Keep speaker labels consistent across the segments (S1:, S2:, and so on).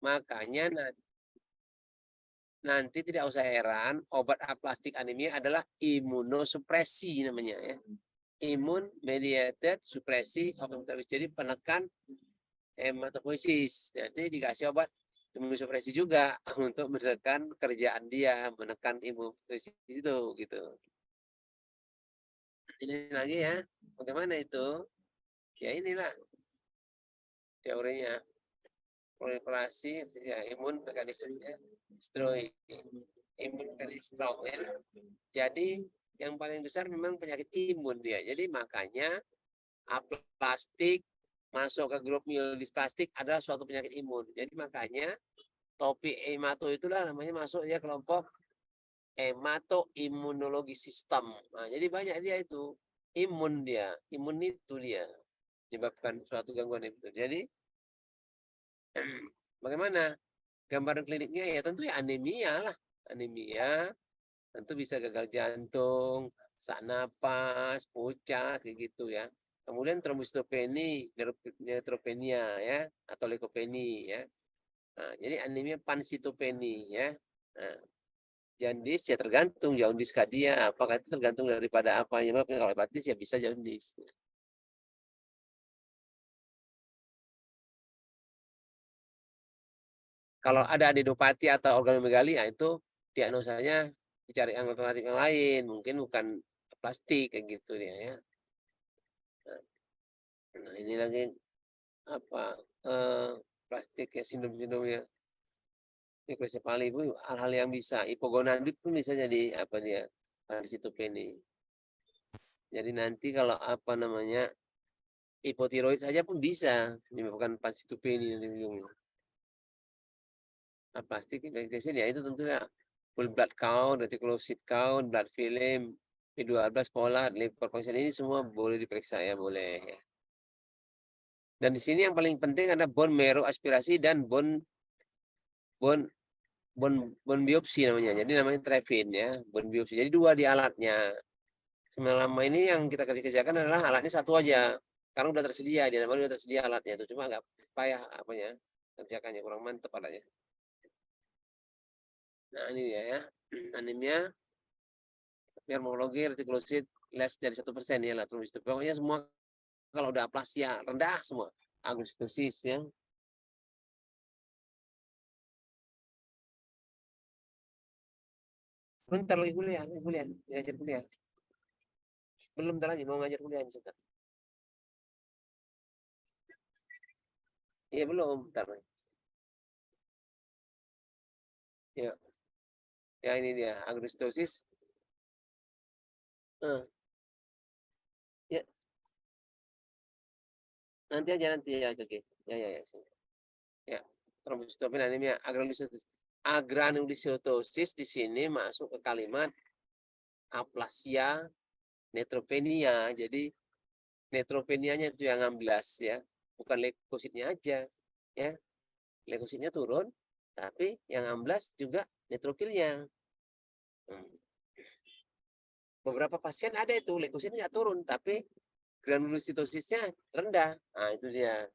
S1: Makanya nanti tidak usah heran, obat aplastik anemia adalah imunosupresi namanya ya. Imun mediated supresi hematopoiesis. Jadi penekan hematopoiesis. Jadi dikasih obat imunosupresi juga untuk menekan kerjaan dia, menekan imunosupresi itu gitu. Ini lagi ya, bagaimana itu? Ya inilah teorinya. Proliferasi ya, imun mekanismenya destroy imun mekanisme ya. Jadi yang paling besar memang penyakit imun dia. Jadi makanya aplastik masuk ke grup myelodysplastik adalah suatu penyakit imun. Jadi makanya topi hemato itulah namanya masuk dia kelompok hematoimunologi sistem. Nah, jadi banyak dia itu imun itu dia menyebabkan suatu gangguan itu. Jadi bagaimana gambaran kliniknya ya tentu ya anemia lah. Anemia tentu bisa gagal jantung, sesak napas, pucat kayak gitu ya. Kemudian trombositopeni, neutropenia ya atau leukopeni ya. Nah, jadi anemia pansitopeni ya. Nah, jaundice ya tergantung jaundice dia, apakah itu tergantung daripada apa penyebabnya. Kalau hepatitis ya bisa jaundice. Kalau ada adenopati atau organomegali, ya itu diagnosanya dicari alternatif yang lain, mungkin bukan plastik kayak gitu ya. Nah, ini lagi apa plastik ya sindrom-sindromnya mikrosefali itu hal-hal yang bisa hipogonadit pun bisa jadi apa dia pansitopeni. Jadi nanti kalau apa namanya hipotiroid saja pun bisa menyebabkan pansitopeni nanti ujungnya. Nah, plastik investigation ya itu tentunya full blood count, reticulocyte count, blood film, P12 pola, liver function ini semua boleh diperiksa ya, boleh ya. Dan di sini yang paling penting ada bone marrow aspirasi dan bone biopsi namanya. Jadi namanya trefin ya, bone biopsi. Jadi dua di alatnya. Selama ini yang kita kerjakan adalah alatnya satu aja. Karena udah tersedia, di mana udah tersedia alatnya itu. Cuma agak payah apanya kerjakannya kurang mantep alatnya. Nah ini dia ya, anemia, dermatologi, retikulosit, less dari 1% ya lah terus. Pokoknya semua kalau udah aplasia rendah semua, agustosis ya. Bentar lagi kuliah, ngajar kuliah. Belum lagi mau ngajar kuliah sebentar. Iya belum, bentar lagi. Ya, ya ini dia agustosis. Ya, nanti aja nanti ya oke. Ya. Ya, trombositopin anemia agranulocytosis. Agranulocytosis di sini masuk ke kalimat aplasia neutropenia. Jadi neutropenianya itu yang 16 ya, bukan leukositnya aja ya. Leukositnya turun, tapi yang 16 juga neutrofilnya. Beberapa pasien ada itu leukositnya turun, tapi granulositosisnya rendah. Nah itu dia.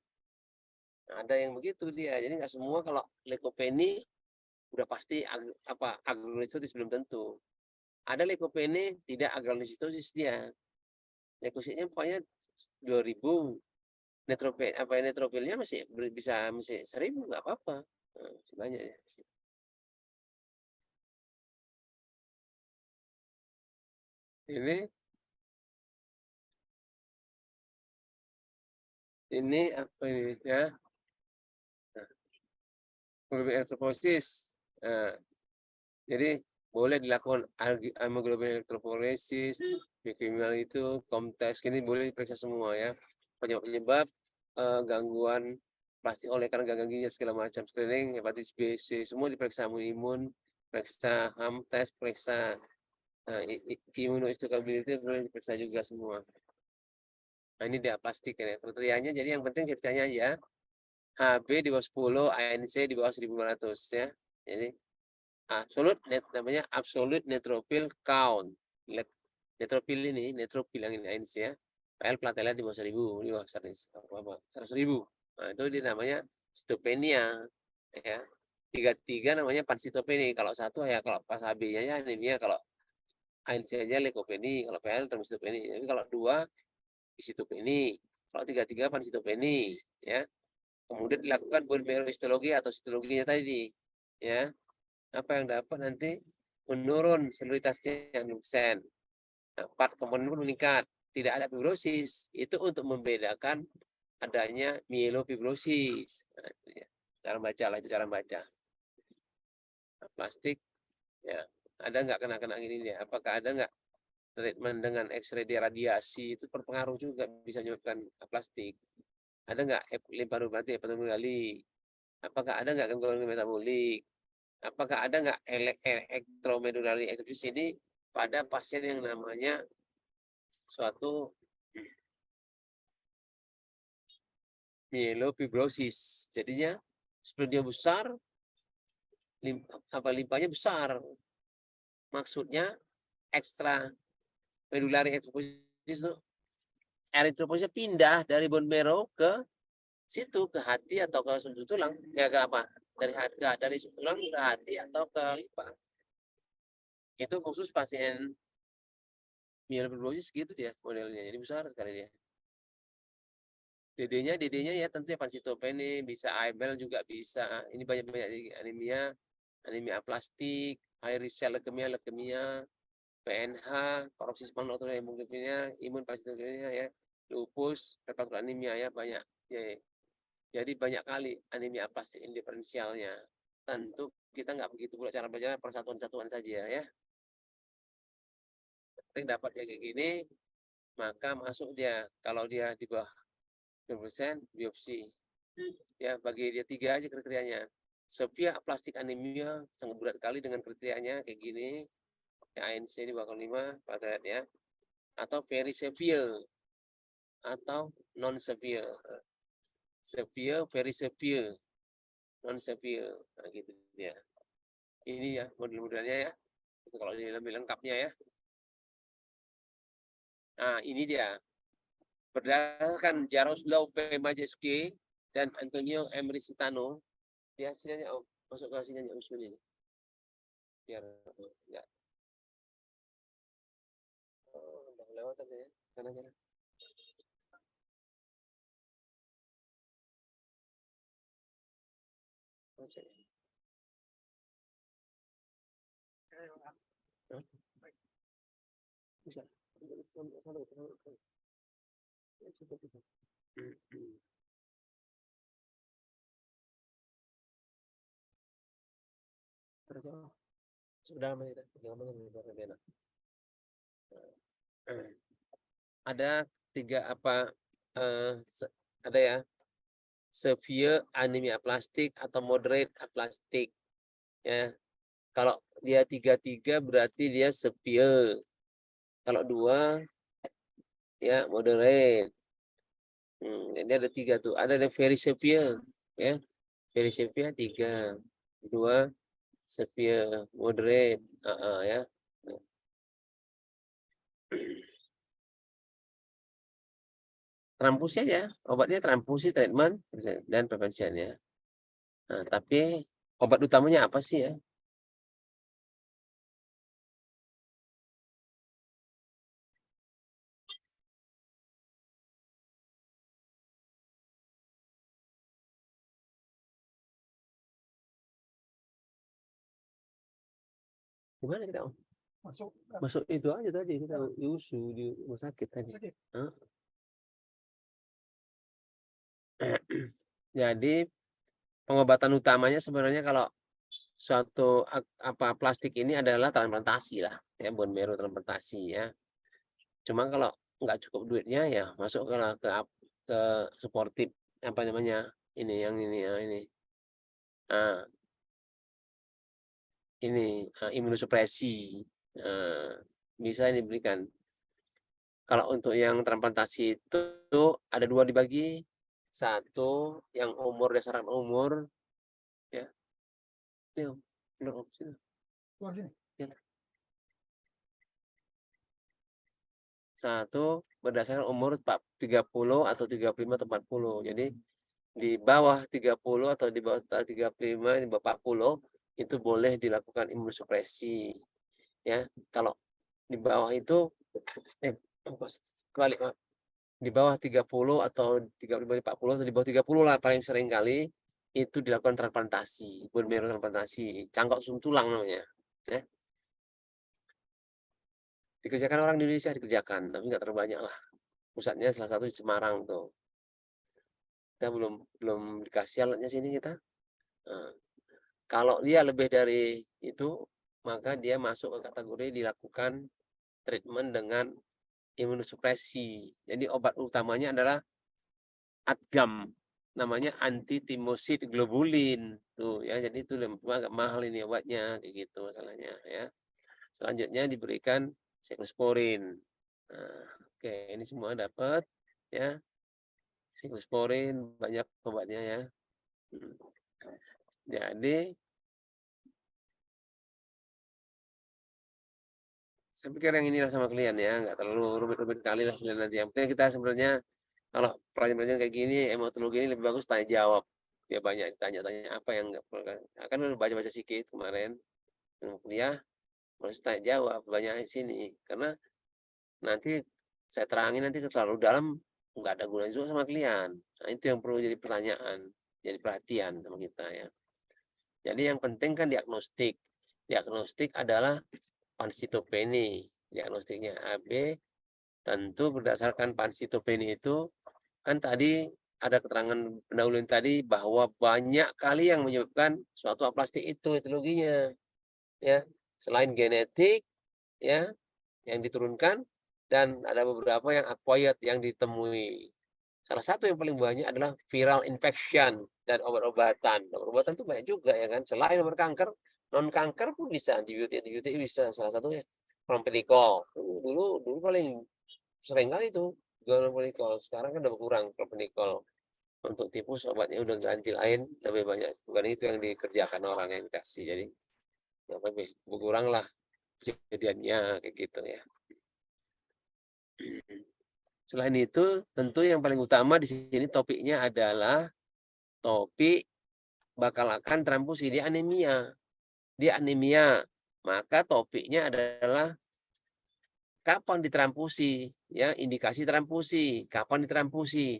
S1: Ada yang begitu dia. Jadi nggak semua kalau leukopeni udah pasti apa agranulocytosis belum tentu. Ada leukopenia tidak agranulocytosis dia. Leukositnya pokoknya 2000, neutropil apa neutrofilnya masih bisa 1000 nggak apa-apa. Nah, banyak ya. Ini apa ini ya? Hemoglobin elektroporesis. Nah, jadi boleh dilakukan hemoglobin elektroporesis, biokimia itu, komtes, ini boleh diperiksa semua ya. Penyebab gangguan plastik oleh karena gagal ginjal segala macam, screening, hepatitis B, C, semua diperiksa imun, periksa HAM tes, periksa imunohistochemistry boleh diperiksa juga semua. Nah ini dia plastik ya kriterianya. Jadi yang penting ceritanya aja. HB di bawah 10, ANC di bawah 1500 ya. Jadi namanya absolute neutrophil count. Neutrophil ini, neutrophil yang ini ANC ya. PL platelet di bawah 1000, di bawah 100.000. Nah, itu namanya sitopenia. ya. 3 namanya pansitopeni. Kalau 1 ya kalau pas AB-nya ya anemia, kalau ANC-nya leukopeni, kalau PL trombositopeni. Tapi kalau 2 isitopeni, kalau 3 pansitopeni, ya. Kemudian dilakukan bone marrow histologi atau sitologinya tadi, ya. Apa yang dapat nanti menurun selulitasnya 6%. Nah, part komponen pun meningkat, tidak ada fibrosis. Itu untuk membedakan adanya myelofibrosis. Nah, itu ya. Cara baca lah, itu cara baca. Nah, plastik, ya. Ada nggak kena ini ya? Apakah ada nggak treatment dengan X-ray radiasi itu berpengaruh juga bisa menyebabkan plastik? Ada nggak limfanopati, hepatomegali? Apakah ada nggak gangguan metabolik? Apakah ada nggak elektromedullary exodus ini pada pasien yang namanya suatu myelofibrosis. Jadinya sebelum dia besar, limpanya besar. Maksudnya ekstra medullary exodus itu eritroposnya pindah dari bone marrow ke situ, ke hati atau ke sumber tulang, ya ke apa? Dari tulang ke hati atau ke limpa. Itu khusus pasien myelofibrosis gitu dia modelnya. Jadi besar sekali dia. DD-nya ya tentunya pansitopeni, bisa AML juga bisa. Ini banyak anemia, anemia aplastik, iris cell leukemia, PNH, paroxysmal nocturnal hemoglobinemia, imun pansitopenia ya, lupus, refraktor anemia ya banyak. Ya, jadi banyak kali anemia aplastik indiferensialnya. Tentu kita nggak begitu pula cara belajar persatuan-satuan saja ya. Penting dapat ya kayak gini, maka masuk dia. Kalau dia di bawah 20% biopsi. Ya, bagi dia 3 aja kriterianya. Severe plastik anemia sangat berat kali dengan kriterianya kayak gini. Ya, ANC di bawah 5 pada ya. Atau very severe atau non severe. Severe, very severe, non severe. Nah, gitu ya. Ini ya model-modelnya ya. Itu kalau di lebih lengkapnya ya. Nah, ini dia. Berdasarkan Jaroslaw P. Majewski dan Antonio M. Risitano, dia hasilnya masuk ke hasilnya usul ini. Biar enggak udah lewat aja ya. Sana. Bisa. Sudah ada 3 apa ada ya, severe anemia aplastik atau moderate aplastik ya. Kalau dia 3 berarti dia severe. Kalau 2 ya moderate. Jadi ada 3 tuh. Ada yang very severe ya. Very severe 3. 2 severe, moderate, ya. Transfusi aja, obatnya transfusi, treatment, dan prevention ya. Nah, tapi obat utamanya apa sih ya? Gimana kita? Masuk itu aja tadi kita USU di rumah sakit tadi. Jadi pengobatan utamanya sebenarnya kalau suatu apa plastik ini adalah transplantasi lah ya, bone marrow transplantasi ya. Cuma kalau nggak cukup duitnya ya masuk ke suportif apa namanya ini yang ini ya ini. Nah, ini imunosupresi bisa diberikan. Kalau untuk yang transplantasi itu ada 2 dibagi. 1 yang umur dasar umur ya. Ini sini. Ya. 1 berdasarkan umur 30 atau 35 atau 40. Jadi di bawah 30 atau di bawah 35, di bawah 40 itu boleh dilakukan imunosupresi ya. Kalau di bawah itu kebalik, Pak. Di bawah 30 atau 35, 40 atau di bawah 30 lah paling sering kali itu dilakukan transplantasi, bone marrow transplantasi, cangkok sum tulang namanya, ya. Dikerjakan orang di Indonesia dikerjakan, tapi nggak terlalu banyak lah. Pusatnya salah satu di Semarang tuh. Kita belum belum dikasih alatnya sini kita. Nah, kalau dia lebih dari itu, maka dia masuk ke kategori dilakukan treatment dengan imunosupresi. Jadi obat utamanya adalah Adgam, namanya anti timosid globulin tuh ya. Jadi itu agak mahal ini obatnya, gitu masalahnya ya. Selanjutnya diberikan siklosporin. Nah, oke, ini semua dapat ya. Siklosporin banyak obatnya ya. Jadi saya pikir yang inilah sama klien ya, nggak terlalu rumit-rumit kali lah klien nanti. Yang penting kita sebenarnya kalau pertanyaan kayak gini, hematologi ini lebih bagus tanya jawab. Dia banyak tanya-tanya apa yang nggak pernah. Kan udah baca-baca sedikit kemarin kuliah, harus tanya jawab banyak di sini. Karena nanti saya terangin nanti terlalu dalam nggak ada gunanya juga sama klien. Nah itu yang perlu jadi pertanyaan, jadi perhatian sama kita ya. Jadi yang penting kan diagnostik. Diagnostik adalah pansitopeni. Diagnostiknya AB tentu berdasarkan pansitopeni itu kan tadi ada keterangan pendahuluan tadi bahwa banyak kali yang menyebabkan suatu aplastik itu etiologinya ya. Selain genetik ya yang diturunkan dan ada beberapa yang acquired yang ditemui. Salah satu yang paling banyak adalah viral infection dan obat-obatan. Obat-obatan itu banyak juga ya kan. Selain obat kanker, non kanker pun bisa antibiotik bisa. Salah satunya clompenicol. Dulu dulu paling sering kali itu clompenicol. Sekarang kan udah berkurang clompenicol. Untuk tipus obatnya udah ganti lain lebih banyak. Bukan itu yang dikerjakan orang yang dikasih. Jadi lebih berkurang lah kejadiannya kayak gitu ya. Selain itu, tentu yang paling utama di sini topiknya adalah topik bakal akan transfusi. Dia anemia. Dia anemia. Maka topiknya adalah kapan ditransfusi, ya, indikasi transfusi, kapan ditransfusi.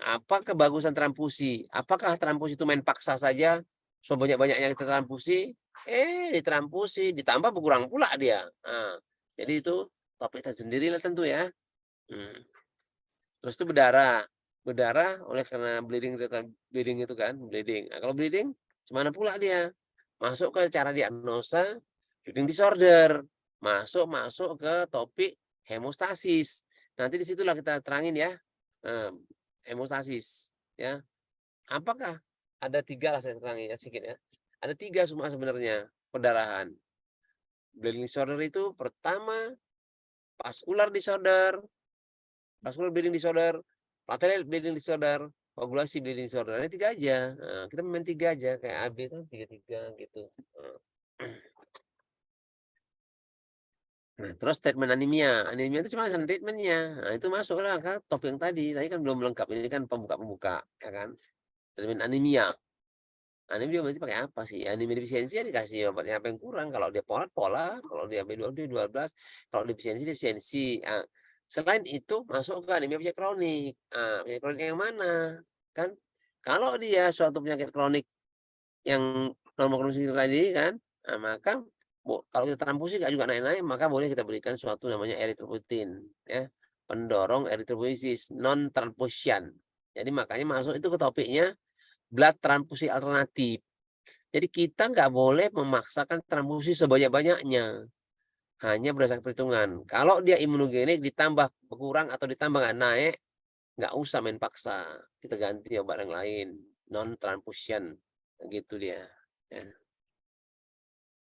S1: Apa kebagusan transfusi? Apakah transfusi itu main paksa saja? Sebanyak-banyaknya kita transfusi, ditransfusi, ditambah berkurang pula dia. Jadi itu topik tersendiri lah tentu ya. Terus itu berdarah. Berdarah oleh karena bleeding itu kan, bleeding. Nah, kalau bleeding, gimana pula dia? Masuk ke cara diagnosa bleeding disorder. Masuk ke topik hemostasis. Nanti disitulah kita terangin ya, hemostasis. Ya, apakah ada 3 lah saya terangin ya sedikit ya. Ada 3 semua sebenarnya perdarahan. Bleeding disorder itu pertama vascular disorder, vascular bleeding disorder, arterial bleeding disorder, koagulasi bleeding disorder. Ini 3 aja. Nah, kita main 3 aja kayak AB kan 3-3 gitu. Nah, terus statement anemia. Anemia itu cuma treatmentnya. Nah, itu masuklah ke topik yang tadi. Tadi kan belum lengkap. Ini kan pembuka-pembuka, ya kan? Treatment anemia. Anemia berarti pakai apa sih? Anemia defisiensi ya dikasih obatnya apa yang kurang. Kalau dia pola, kalau dia B12, B12, kalau defisiensi, defisiensi. Nah, selain itu masuk ke anemia penyakit kronik. Nah, penyakit kronik yang mana? Kan kalau dia suatu penyakit kronik yang kromosomal tadi kan, nah, maka kalau kita transfusi nggak juga naik-naik, maka boleh kita berikan suatu namanya eritropoietin, ya, pendorong eritropoiesis non transfusion. Jadi makanya masuk itu ke topiknya blood transfusi alternatif. Jadi kita nggak boleh memaksakan transfusi sebanyak-banyaknya, hanya berdasarkan perhitungan. Kalau dia imunogenik ditambah berkurang atau ditambah nggak naik, nggak usah main paksa. Kita ganti obat yang lain, non transfusion, gitu dia. Ya.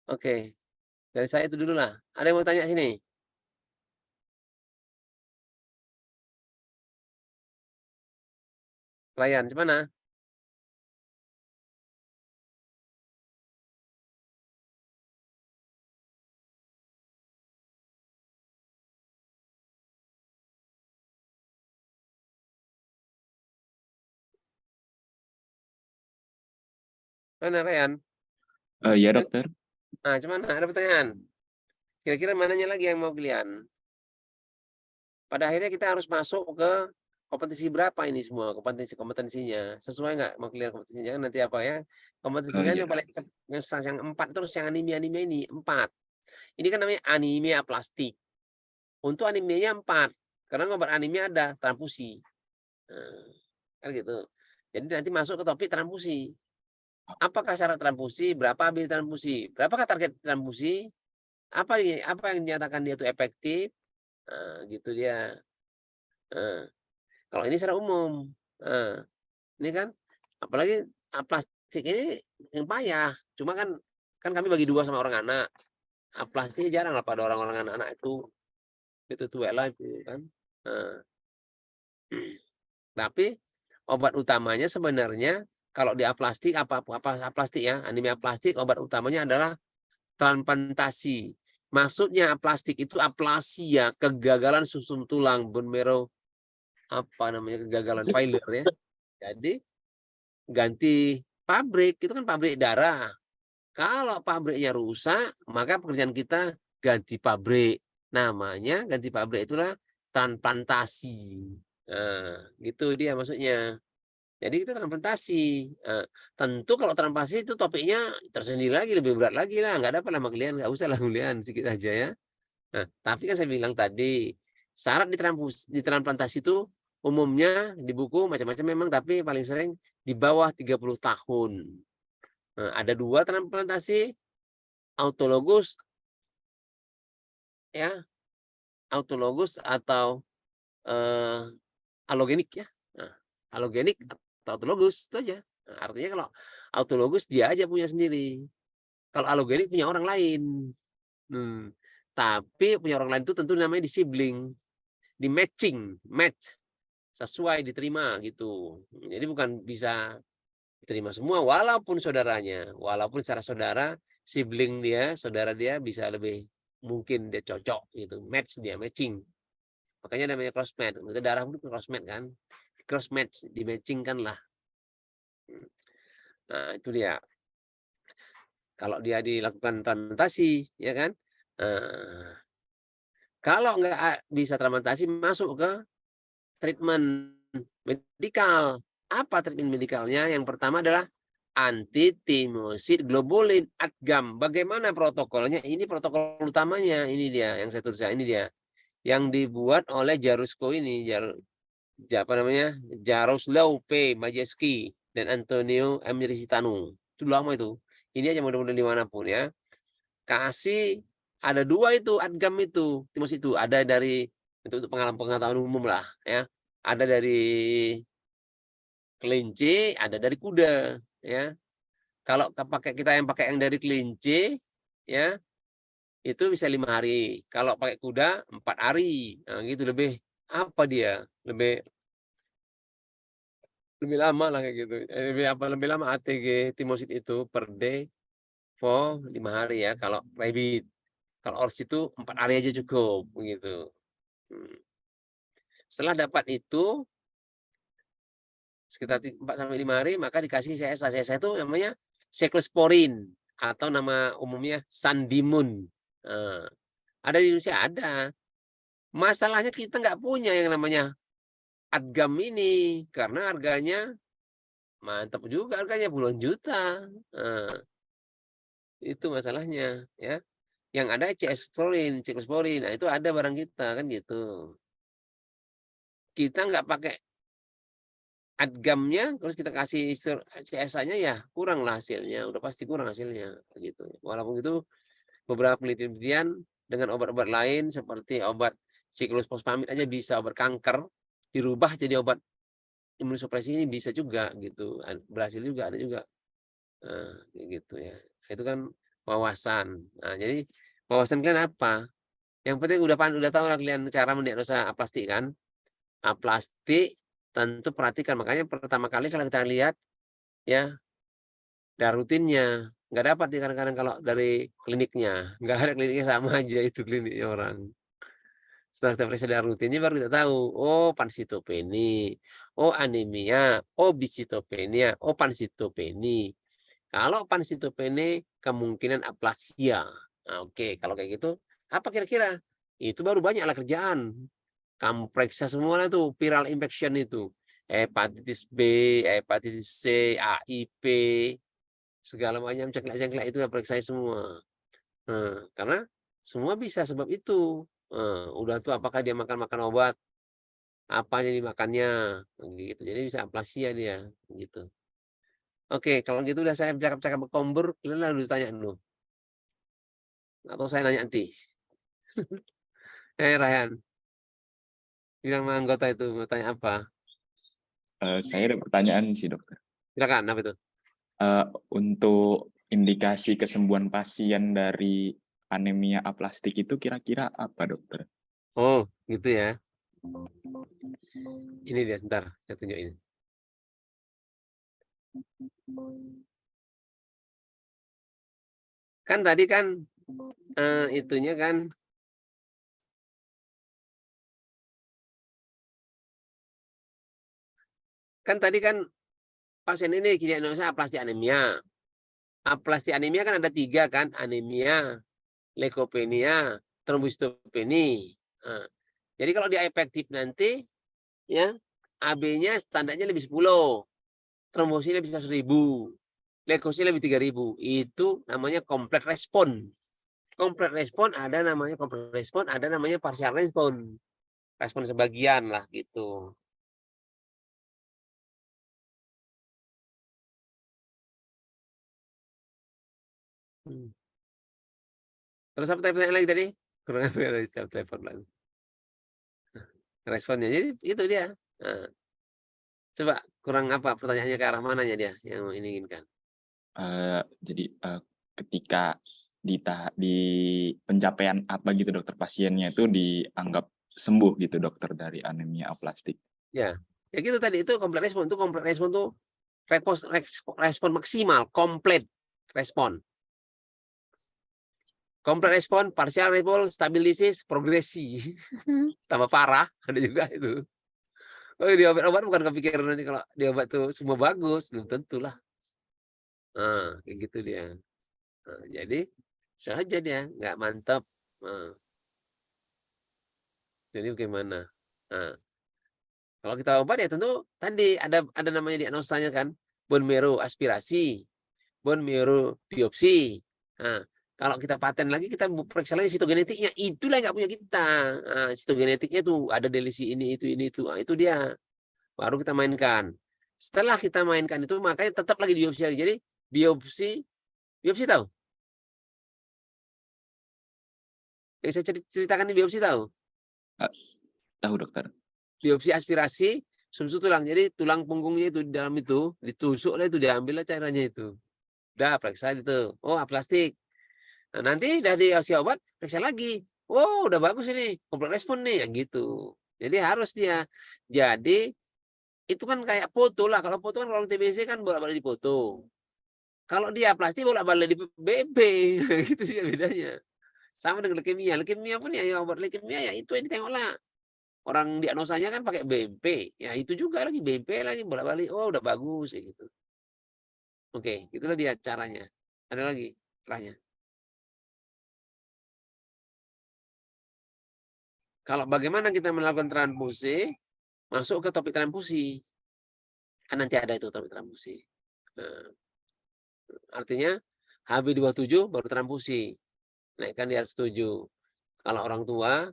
S1: Oke, dari saya itu dulu lah. Ada yang mau tanya sini? Ryan, gimana? Mana Ryan?
S2: Iya dokter.
S1: Nah, cuman ada pertanyaan. Kira-kira mananya lagi yang mau kalian? Pada akhirnya kita harus masuk ke kompetisi berapa ini semua, kompetensinya, sesuai nggak mau kalian kompetisinya kan nanti apa ya, kompetisi kan
S2: Iya
S1: yang
S2: dok.
S1: paling yang 4 terus yang anime-anime ini, 4. Ini kan namanya anemia aplastik. Untuk anemia 4, karena obat anemia ada transfusi. Nah, kan gitu. Jadi nanti masuk ke topik transfusi. Apakah syarat transfusi, berapa habis transfusi, berapakah target transfusi, apa yang dinyatakan dia itu efektif, gitu dia. Heeh. Kalau ini secara umum. Nah, ini kan apalagi, plastik ini yang payah, cuma kan kami bagi 2 sama orang anak. Plastik jarang lah pada orang-orang anak-anak itu tuwek lah itu kan. Heeh. Tapi obat utamanya sebenarnya kalau di aplastik apa aplastik ya, anemia aplastik obat utamanya adalah transplantasi. Maksudnya aplastik itu aplasia, kegagalan susun tulang, bone marrow, apa namanya, kegagalan failure ya. Jadi ganti pabrik, itu kan pabrik darah. Kalau pabriknya rusak, maka pekerjaan kita ganti pabrik. Namanya ganti pabrik itulah transplantasi. Nah, gitu dia maksudnya. Jadi kita transplantasi. Tentu kalau transplantasi itu topiknya tersendiri lagi, lebih berat lagi lah. Nggak dapat sama kalian, nggak usah lah kalian, sedikit aja ya. Nah, tapi kan saya bilang tadi, syarat di transplantasi itu umumnya di buku macam-macam memang, tapi paling sering di bawah 30 tahun. Nah, ada 2 transplantasi, autologus ya, autologus atau, eee, allogenik ya. Nah, allogenik atau autologus, itu aja. Nah, artinya kalau autologus dia aja punya sendiri, kalau allogenik punya orang lain. Hmm, tapi punya orang lain itu tentu namanya di-sibling, di-matching, match, sesuai, diterima gitu. Jadi bukan bisa diterima semua walaupun saudaranya, walaupun secara saudara, sibling dia, saudara dia bisa lebih mungkin dia cocok gitu, match dia, matching. Makanya namanya crossmatch, itu darah itu crossmatch kan, crossmatch, di-matching-kan lah. Nah itu dia, kalau dia dilakukan transplantasi ya kan, eee, kalau nggak bisa transplantasi masuk ke treatment medikal. Apa treatment medikalnya? Yang pertama adalah anti timosid globulin, ATGAM. Bagaimana protokolnya? Ini protokol utamanya, ini dia yang saya tuliskan, ini dia. Yang dibuat oleh Jarusko ini, apa namanya? Jaroslaw P. Majewski dan Antonio M. Risitanu. Itu lama itu. Ini aja model-model dimanapun ya. Kasih ada 2 itu ATGAM itu, timosid itu. Ada dari untuk pengetahuan umum lah ya. Ada dari kelinci, ada dari kuda ya. Kalau kita yang pakai yang dari kelinci, ya, itu bisa 5 hari. Kalau pakai kuda 4 hari. Nah, gitu lebih apa dia, lebih lebih lama lah kayak gitu. Lebih lama ATG timosid itu per day for 5 hari ya kalau rabbit. Kalau ors itu 4 hari aja cukup, begitu. Hmm. Setelah dapat itu sekitar 4 sampai 5 hari maka dikasih CSA. CSA itu namanya cyclosporin atau nama umumnya sandimun. Nah, ada di Indonesia ada. Masalahnya kita nggak punya yang namanya Adgam ini karena harganya mantap juga, harganya puluhan juta. Nah, itu masalahnya ya. Yang ada Cyclosporin. Nah, itu ada barang kita kan gitu. Kita nggak pakai Adgamnya terus kita kasih CSA-nya ya kurang lah hasilnya, udah pasti kurang hasilnya gitu. Walaupun itu beberapa penelitian dengan obat-obat lain seperti obat siklosporin aja bisa, obat kanker dirubah jadi obat imunosupresi ini bisa juga gitu, berhasil juga, ada juga. Kayak gitu ya. Itu kan wawasan. Nah, jadi wawasan kan apa? Yang penting udah tahu lah kalian cara mendiagnosa aplastik kan? Aplastik tentu perhatikan, makanya pertama kali kalau kita lihat ya darah rutinnya, nggak dapat nih kadang-kadang kalau dari kliniknya, nggak ada kliniknya sama aja itu kliniknya orang. Setelah kita periksa darah rutinnya baru kita tahu, oh pansitopeni, oh anemia, oh bisitopenia, oh pansitopeni. Kalau pansitopenia kemungkinan aplasia. Nah, oke, kalau kayak gitu, apa kira-kira? Itu baru banyaklah kerjaan. Kamu periksa semua tuh viral infection itu. Hepatitis B, hepatitis C, HIV, segala macam cengklek-cengklek itu periksa semua. Karena semua bisa sebab itu. Udah tuh apakah dia makan obat, apa yang dimakannya, gitu. Jadi bisa aplasia dia, gitu. Oke, kalau gitu udah saya cakap-cakap berkombur, kalian lalu tanya dulu. Atau saya nanya nanti. Ryan, bilang sama anggota itu mau tanya apa?
S2: Saya ada pertanyaan sih, dokter.
S1: Silakan, apa itu?
S2: Untuk indikasi kesembuhan pasien dari anemia aplastik itu kira-kira apa, dokter?
S1: Oh, gitu ya. Ini dia, sebentar, saya tunjukin. Kan tadi kan itunya kan tadi kan pasien ini diagnosa aplastik anemia. Aplastik anemia kan ada 3 kan, anemia, leukopenia, trombositopeni. Nah, jadi kalau dia efektif nanti ya AB-nya standarnya lebih 10, trombositnya bisa 1000, leukosnya lebih 3000. Itu namanya kompleks respon. Kompleks respon ada namanya kompleks respon, ada namanya partial respon. Respon sebagian lah gitu. Hmm. Terus apa pertanyaan lagi tadi? Kurang apa dari telepon lagi. Responnya. Jadi itu dia. Nah, coba kurang apa pertanyaannya ke arah mananya dia yang ini inginkan.
S2: Jadi ketika di pencapaian apa gitu dokter pasiennya itu dianggap sembuh gitu dokter dari anemia aplastik.
S1: Ya, ya gitu tadi itu kompleks respon. Itu kompleks respon tuh respon maksimal, komplit respon. Kompleks respon, partial respon, stabilisis, progresi. Tambah parah, ada juga itu. Oh, di obat-obat bukan kepikiran nanti kalau di obat tuh semua bagus, belum tentu lah. Kayak gitu dia. Jadi saja dia nggak mantap. Nah, jadi bagaimana? Nah, kalau kita obat ya tentu tadi ada namanya diagnosanya kan, bone marrow aspirasi, bone marrow biopsi. Nah, kalau kita paten lagi kita periksa lagi sitogenetiknya, itulah yang nggak punya kita. Nah, sitogenetiknya tuh ada delisi ini itu. Nah, itu dia. Baru kita mainkan. Setelah kita mainkan itu makanya tetap lagi biopsi lagi. Jadi biopsi biopsi tahu? Yang saya ceritakan ini biopsi tahu?
S2: Tahu dokter?
S1: Biopsi aspirasi sumsum tulang. Jadi tulang punggungnya itu di dalam itu ditusuklah itu diambillah cairannya itu. Udah periksa itu. Oh, aplastik. Nah, nanti udah dikasih obat, periksa lagi. Oh, udah bagus ini. Kompleks respon nih yang gitu. Jadi harus dia. Jadi itu kan kayak foto lah. Kalau foto kan kalau TBC kan bolak-balik dipoto. Kalau dia plastik bolak-balik di BB. Gitu dia bedanya. Sama dengan leukemia. Leukemia pun ya obat leukemia ya itu yang ditengoklah. Orang diagnosanya kan pakai BMP, ya itu juga lagi BMP lagi bolak-balik, oh udah bagus ya gitu. Oke, itulah dia caranya. Ada lagi caranya. Kalau bagaimana kita melakukan transfusi, masuk ke topik transfusi. Kan nanti ada itu topik transfusi. Nah, artinya HB27 baru transfusi. Naikkan di atas 7. Kalau orang tua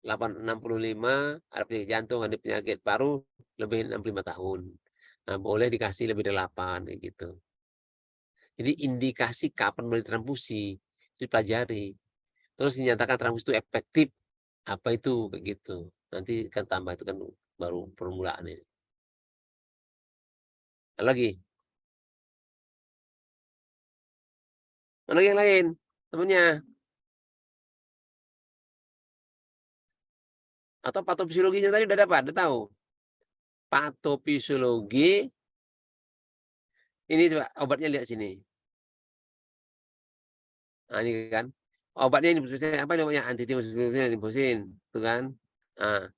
S1: 65 ada penyakit jantung, ada penyakit paru lebih 65 tahun. Nah, boleh dikasih lebih dari 8 kayak gitu. Jadi indikasi kapan boleh transfusi dipelajari. Terus dinyatakan transfusi itu efektif. Apa itu begitu. Nanti kan tambah itu kan baru permulaan ini. Lagi. Lagi yang lain temennya. Atau patofisiologinya tadi udah dapat, udah tahu. Patofisiologi ini coba obatnya lihat sini. Nah, ini kan. Obatnya ini apa namanya? Antitimosin, itu kan. Nah,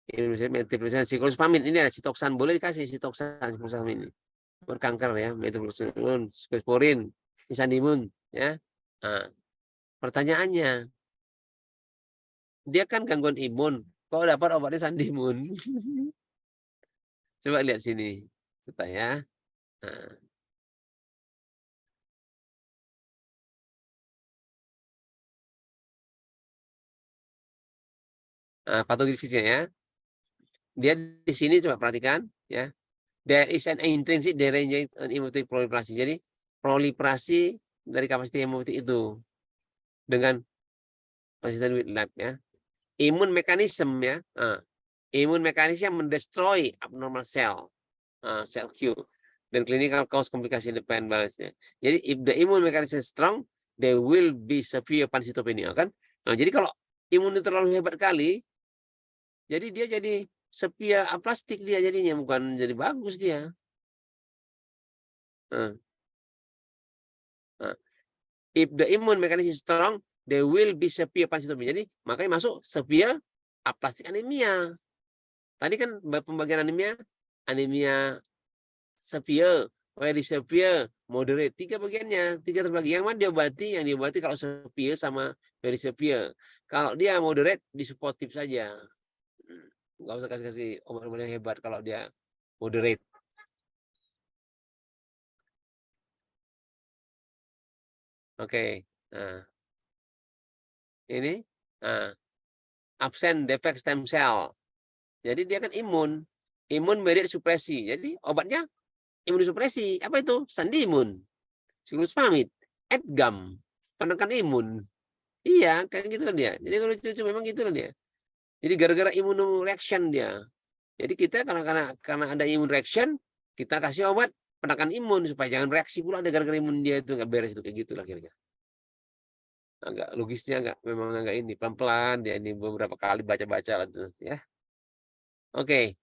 S1: ini misalnya siklospamid ini ada sitoksan boleh dikasih sitoksan ini. berkanker ya, metoclostridium, cephalosporin, isandimun ya. Nah, pertanyaannya, dia kan gangguan imun, kok dapat obatnya sandimun? Coba lihat sini, kita ya. Nah, patogenesisnya ya. Dia di sini coba perhatikan ya. There is an intrinsic deranging hemolytic proliferasi. Jadi proliferasi dari kapasitas hemolytik itu dengan konsisten with lab ya. Imun mekanisme ya. Imun mekanisme mendestroy abnormal cell, cell Q dan clinical cause komplikasi independent balance-nya. Jadi if the immune mechanism is strong, there will be severe pancytopenia kan. Nah, jadi kalau imun itu terlalu hebat kali, jadi dia jadi severe aplastik dia jadinya, bukan jadi bagus dia. Nah, if the immune mechanism is strong, there will be severe pancytopenia. Jadi makanya masuk severe aplastik anemia. Tadi kan pembagian anemia severe, very severe, moderate. 3 bagiannya, 3 terbagi. Yang mana diobati? Yang diobati kalau severe sama very severe. Kalau dia moderate, disuportif saja. Nggak usah kasih obat-obat yang hebat kalau dia moderate. Oke. Nah, ini absen defect stem cell. Jadi dia kan imun mediated supresi. Jadi obatnya imunosupresi. Apa itu? Sandimun, cyclospamid, Edgam, penekan imun. Iya, kan gitu kan dia. Jadi kalau lucu memang gitu kan dia. Jadi gara-gara immune reaction dia. Jadi kita karena ada immune reaction, kita kasih obat penekan imun supaya jangan reaksi pula ada gara-gara imun dia itu nggak beres itu kayak gitulah kira-kira. Agak logisnya memang agak ini pelan-pelan dia ini beberapa kali baca-baca lah tuh ya. Oke.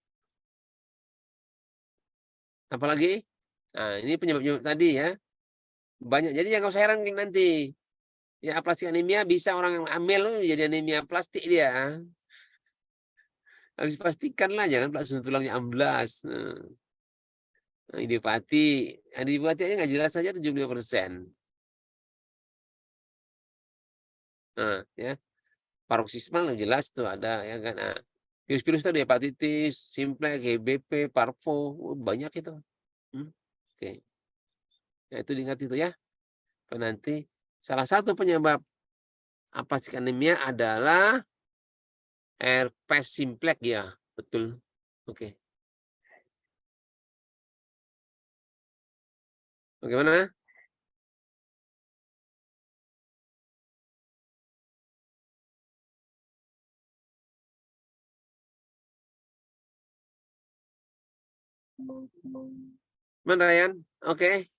S1: Apalagi? Nah, ini penyebab tadi ya. Banyak. Jadi jangan usah heran nanti. Ya aplastik anemia bisa orang yang hamil jadi anemia plastik dia. Harus dipastikan lah jangan plastik tulangnya amblas. Idiopati aja nggak jelas saja 75%. Nah, ya. Paroksismal jelas tuh ada ya kan. Nah, virus-virus tadi hepatitis, simplex, GBP, parvo, banyak itu. Oke. Nah, itu diingat itu ya. Nanti salah satu penyebab aplastik anemia adalah herpes simplex ya, betul. Oke. Bagaimana? Mana Ryan? Oke.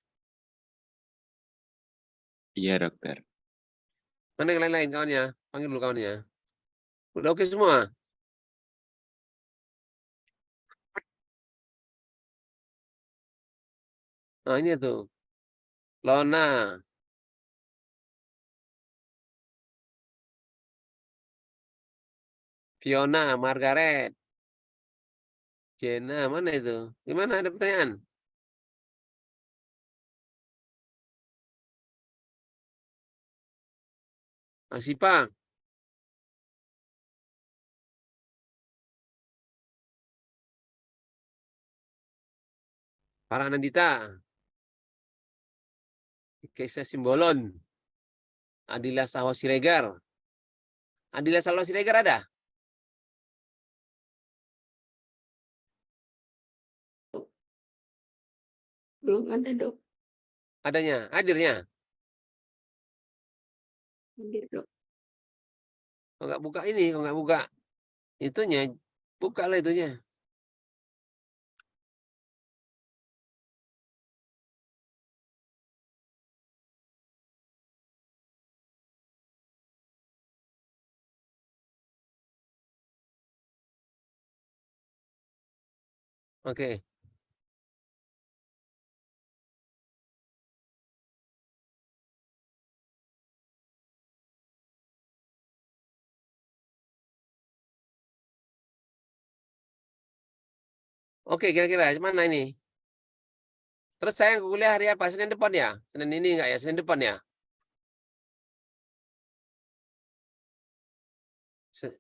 S2: Iya, dokter.
S1: Mana yang lain-lain kawannya? Panggil dulu kawannya. Udah oke semua? Nah, ini tuh. Lona, Fiona, Margaret, Jenna, mana itu? Gimana ada pertanyaan? Sipa, Paranandita, Keisha Simbolon, Adila Saho Siregar. Adila Saho Siregar ada?
S3: Belum ada, Dok.
S1: Adanya, hadirnya.
S3: Hadir, Dok.
S1: Kalau nggak buka ini, kalau nggak buka itunya, buka lah itunya. Oke. Oke, kira-kira mana ini? Terus saya kuliah hari apa? Senin depan ya? Senin ini enggak ya? Senin depan ya?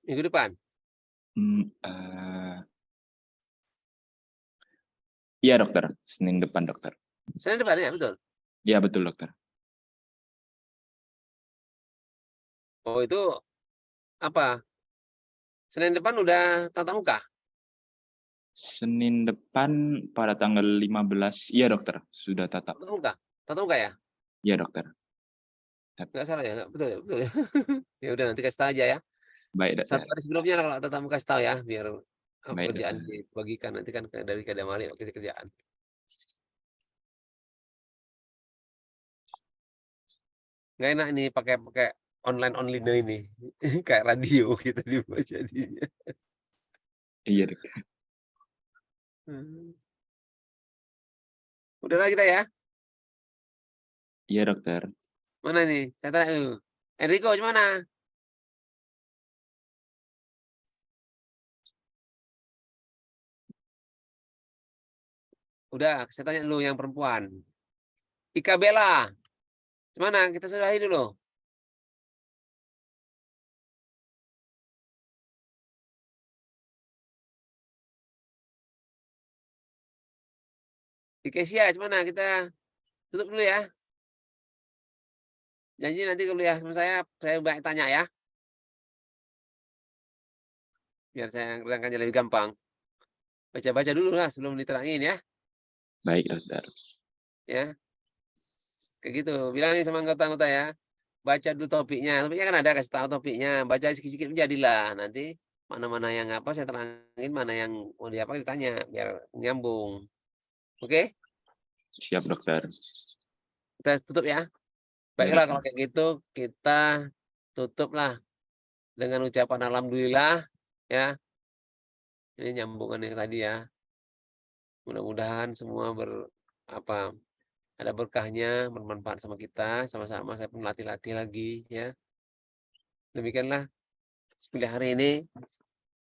S1: Minggu depan?
S2: Hmm, iya dokter, Senin depan dokter.
S1: Senin depan ya, betul?
S2: Iya betul dokter.
S1: Oh itu apa? Senin depan udah tatap muka?
S2: Senin depan pada tanggal 15, iya dokter, sudah tatap.
S1: Tatap muka? Tatap muka ya?
S2: Iya dokter.
S1: Enggak salah ya? Betul ya? Betul ya? Ya udah nanti kasih tahu aja ya.
S2: Baik
S1: Satu
S2: dokter.
S1: hari sebelumnya kalau tatap muka kasih tahu ya, biar
S2: Baik
S1: kerjaan
S2: dokter.
S1: dibagikan nanti kan dari Kadamali kasih kerjaan. Nggak enak ini pakai online ini kayak radio gitu dibuat jadinya.
S2: Iya dokter.
S1: Udahlah kita ya.
S2: Iya dokter.
S1: Mana nih? Saya tanya dulu. Enrico gimana? Udah, saya tanya dulu yang perempuan. Ika Bella. Gimana? Kita sudahi dulu. Ikesia, gimana? Kita tutup dulu ya. Janji nanti kuliah sama saya banyak tanya ya. Biar saya kerjakannya lebih gampang. Baca-baca dulu lah sebelum diterangin ya.
S2: Baik dokter.
S1: Ya, kayak gitu. Bilangin sama anggota-anggota ya. Baca dulu topiknya. Topiknya kan ada kasih tahu topiknya. Baca sedikit-sedikit jadilah. Nanti mana-mana yang apa saya terangin, mana yang mau diapa ditanya biar nyambung. Oke?
S2: Siap dokter.
S1: Kita tutup ya.
S2: Ya,
S1: Baiklah
S2: dokter.
S1: kalau kayak gitu kita tutuplah dengan ucapan alhamdulillah ya. Ini nyambungan yang tadi ya. Mudah-mudahan semua ada berkahnya, bermanfaat sama kita, sama-sama saya pun latih-latih lagi ya. Demikianlah kuliah hari ini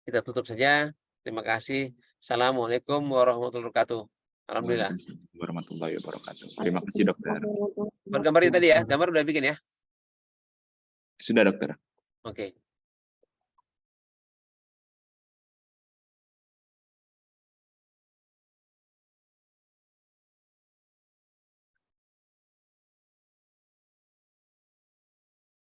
S1: kita tutup saja. Terima kasih. Assalamualaikum warahmatullahi wabarakatuh. Alhamdulillah.
S2: Waalaikumsalam warahmatullahi wabarakatuh. Terima kasih dokter.
S1: Buat gambarnya tadi ya, gambar udah bikin ya.
S2: Sudah dokter.
S1: Oke.